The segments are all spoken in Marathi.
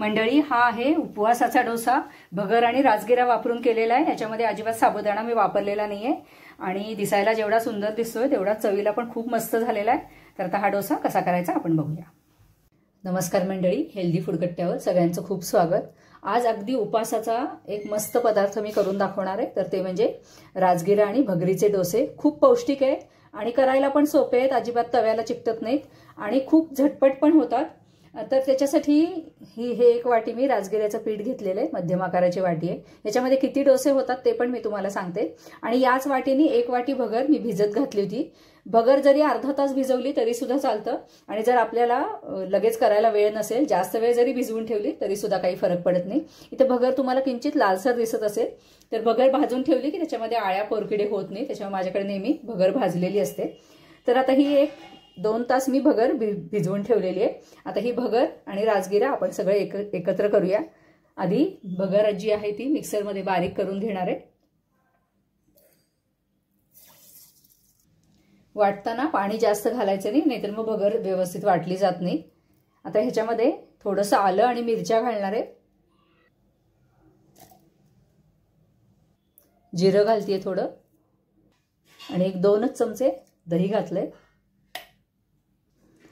मंडळी, हा आहे उपवासाचा डोसा. भगर आणि राजगिरा वापरून केलेला आहे. याच्यामध्ये अजिबात साबुदाणा मी वापरलेला नाहीये आणि दिसायला जेवढा सुंदर दिसतोय तेवढा चवीला पण खूप मस्त झालेला आहे. तर आता हा डोसा कसा करायचा आपण बघूया. नमस्कार मंडळी, हेल्दी फूड कट्ट्यावर सगळ्यांचं खूप स्वागत. आज अगदी उपवासाचा एक मस्त पदार्थ मी करून दाखवणार आहे. तर ते म्हणजे राजगिरा आणि भगरीचे डोसे. खूप पौष्टिक आहे आणि करायला पण सोपे आहेत, अजिबात तव्याला चिकटत नाहीत आणि खूप झटपट पण होतात. तर त्याच्यासाठी हे एक वाटी मी राजगिऱ्याचं पीठ घेतलेलं आहे, मध्यम आकाराची वाटी आहे. याच्यामध्ये किती डोसे होतात ते पण मी तुम्हाला सांगते. आणि याच वाटीने एक वाटी भगर मी भिजत घातली होती. भगर जरी अर्धा तास भिजवली तरी सुद्धा चालतं आणि जर आपल्याला लगेच करायला वेळ नसेल, जास्त वेळ जरी भिजवून ठेवली तरी सुद्धा काही फरक पडत नाही. इथे भगर तुम्हाला किंचित लालसर दिसत असेल तर भगर भाजून ठेवली की त्याच्यामध्ये आळ्या पोरकिडे होत नाही, त्याच्यामुळे माझ्याकडे नेहमी भगर भाजलेली असते. तर आता ही 1-2 तास मी भगर भिजवून ठेवलेली आहे. आता ही भगर आणि राजगिरा आपण सगळे एकत्र करूया. आधी भगर जी आहे ती मिक्सरमध्ये बारीक करून घेणार आहे. वाटताना पाणी जास्त घालायचं नाही, नाहीतर मग भगर व्यवस्थित वाटली जात नाही. आता ह्याच्यामध्ये थोडंसं आलं आणि मिरच्या घालणार आहे. जिरं घालतीये थोडं आणि 1-2च चमचे दही घातलंय.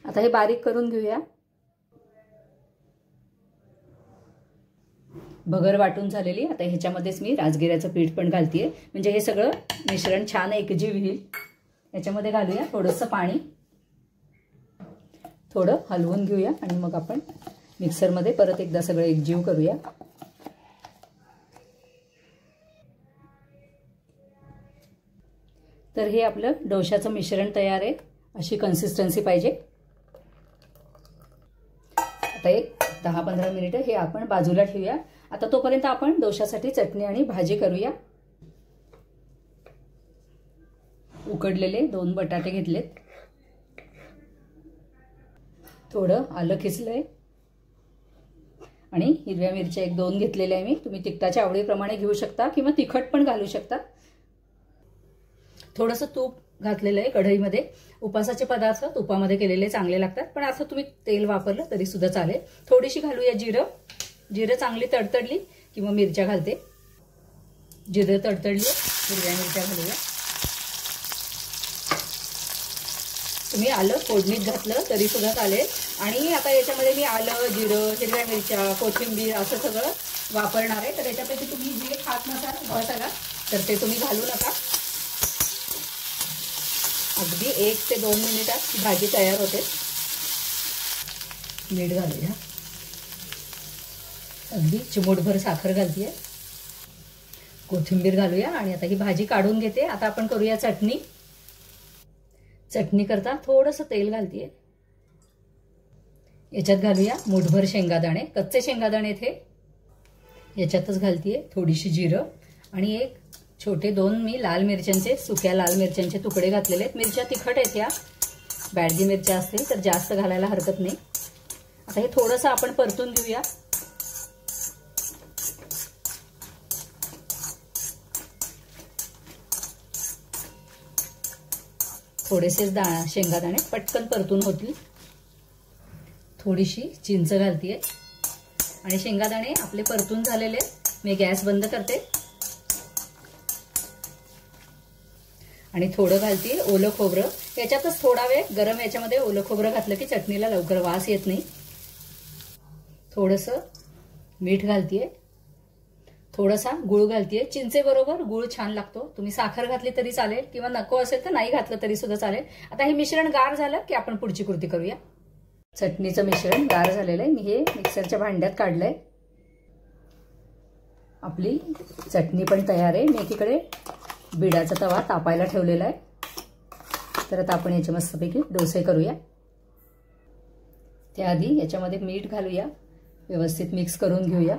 आता हे बारीक करून घेऊया. भगर वाटून झालेली. आता ह्याच्यामध्येच मी राजगिऱ्याचं पीठ पण घालतीये, म्हणजे हे सगळं मिश्रण छान एकजीव होईल. याच्यामध्ये घालूया थोडंसं पाणी, थोडं हलवून घेऊया आणि मग आपण मिक्सरमध्ये परत एकदा सगळं एकजीव करूया. तर हे आपलं डोशाचं मिश्रण तयार आहे. अशी कन्सिस्टन्सी पाहिजे. आता एक 10-15 मिनिटं हे आपण बाजूला ठेवूया. आता तोपर्यंत आपण डोशासाठी चटणी आणि भाजी करूया. उकडलेले 2 बटाटे घेतलेत, थोडं आलं खिसलंय आणि हिरव्या मिरच्या 1-2 घेतलेल्या आहे मी. तुम्ही तिखटाच्या आवडीप्रमाणे घेऊ शकता किंवा तिखट पण घालू शकता. थोडंसं तूप घातलेलं आहे कढईमध्ये. उपासाचे पदार्थ तुपामध्ये केलेले चांगले लागतात, पण असं तुम्ही तेल वापरलं तरी सुद्धा चालेल. थोडीशी घालूया जिरं चांगली तडतडली की मग मिरच्या घालते. जिरं तडतडली, हिरव्या मिरच्या घालूया. तुम्ही आलं फोडणीत घातलं तरी सुद्धा चालेल. आणि आता याच्यामध्ये मी आलं, जिरं, हिरव्या मिरच्या, कोथिंबीर असं सगळं वापरणार आहे. तर याच्यापैकी तुम्ही जे खात नसाल मसाला तर ते तुम्ही घालू नका. अगदी 1 ते 2 मिनिटात भाजी तयार होते. मीठ घालूया, अगदी चिमूटभर साखर घालतीये, कोथिंबीर घालूया आणि आता ही भाजी काढून घेते. आता आपण करूया चटणी. चटणी करता थोडंसं तेल घालतीये. याच्यात घालूया मूठभर शेंगादाणे, कच्चे शेंगादाणे थे याच्यातच घालतीये. थोडीशी जिरं आणि एक छोटे 2 मी लाल मिरच्यांचे, सुक्या लाल मिरच्यांचे तुकडे घातलेले आहेत. मिरच्या तिखट आहेत, या बॅडगी मिरच्या असतील तर जास्त घालायला हरकत नाही. आता हे थोडंसं आपण परतून घेऊया. थोडेसे शेंगादाणे पटकन परतून होतील. थोडीशी चिंच घालतीये आणि शेंगादाणे आपले परतून झालेले. मी गॅस बंद करते आणि थोडं घालतीये ओलं खोबरं. याच्यातच थोडा वेळ गरम याच्यामध्ये ओलं खोबरं घातलं की चटणीला लवकर वास येत नाही. थोडंसं मीठ घालतीये, थोडासा गुळ घालतीये. चिंचेबरोबर गुळ छान लागतो. तुम्ही साखर घातली तरी चालेल किंवा नको असेल तर नाही घातलं तरी सुद्धा चालेल. आता हे मिश्रण गार झालं की आपण पुढची कृती करूया. चटणीचं मिश्रण गार झालेलं आहे. मी हे मिक्सरच्या भांड्यात काढलंय. आपली चटणी पण तयार आहे. मी एकीकडे बिडाचा तवा तापायला ठेवलेला आहे. तर आता आपण याचे मस्तपैकी डोसे करूया. त्याआधी याच्यामध्ये मीठ घालूया, व्यवस्थित मिक्स करून घेऊया.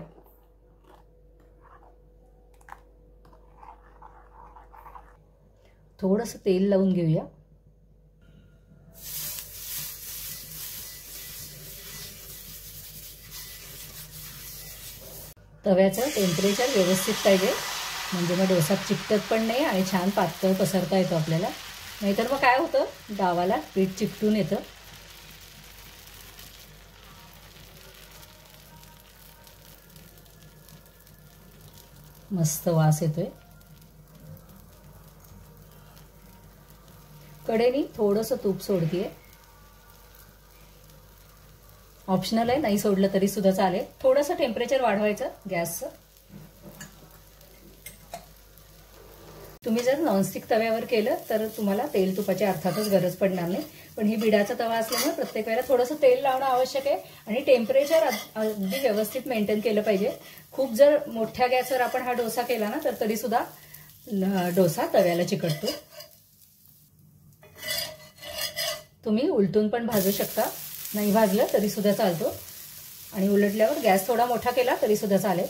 थोडंसं तेल लावून घेऊया. तव्याचं टेम्परेचर व्यवस्थित पाहिजे, म्हणजे मग डोसा चिकटत पण नाही आणि छान पातळ पसरता येतो आपल्याला. नाहीतर मग काय होतं, गावाला पीठ चिकटून येतं. मस्त वास येतोय. कडेनी थोडंसं तूप सोडतीये. ऑप्शनल आहे, नाही सोडलं तरी सुद्धा चालेल. थोडंसं टेम्परेचर वाढवायचं गॅसचं. तुम्ही जर नॉनस्टिक तव्यावर केलं तर तुम्हाला तेल तुपाची अर्थातच गरज पडणार नाही. पण ही बिडाचा तवा असल्यामुळे प्रत्येक वेळेला थोडंसं तेल लावणं आवश्यक आहे आणि टेम्परेचर अगदी व्यवस्थित मेंटेन केलं पाहिजे. खूप जर मोठ्या गॅसवर आपण हा डोसा केला ना तर तरी सुद्धा डोसा तव्याला चिकटतो. तुम्ही उलटून पण भाजू शकता, नाही भाजलं तरी सुद्धा चालतो. आणि उलटल्यावर गॅस थोडा मोठा केला तरी सुद्धा चालेल.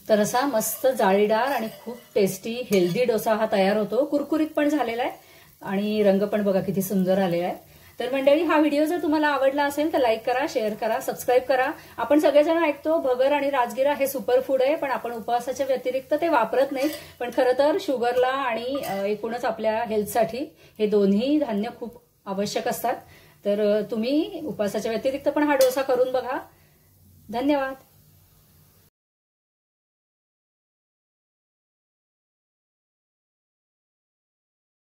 तर असा मस्त जाळीदार आणि खूप टेस्टी हेल्दी डोसा हा तयार होतो. कुरकुरीत पण झालेला आहे आणि रंग पण बघा किती सुंदर आलेला आहे. तर मंडळी, हा व्हिडिओ जर तुम्हाला आवडला असेल तर लाईक करा, शेअर करा, सबस्क्राईब करा. आपण सगळेजण ऐकतो भगर आणि राजगिरा हे सुपर फूड आहे, पण आपण उपवासाच्या व्यतिरिक्त ते वापरत नाही. पण खरं तर शुगरला आणि एकूणच आपल्या हेल्थसाठी हे दोन्ही धान्य खूप आवश्यक असतात. तर तुम्ही उपवासाच्या व्यतिरिक्त पण हा डोसा करून बघा. धन्यवाद.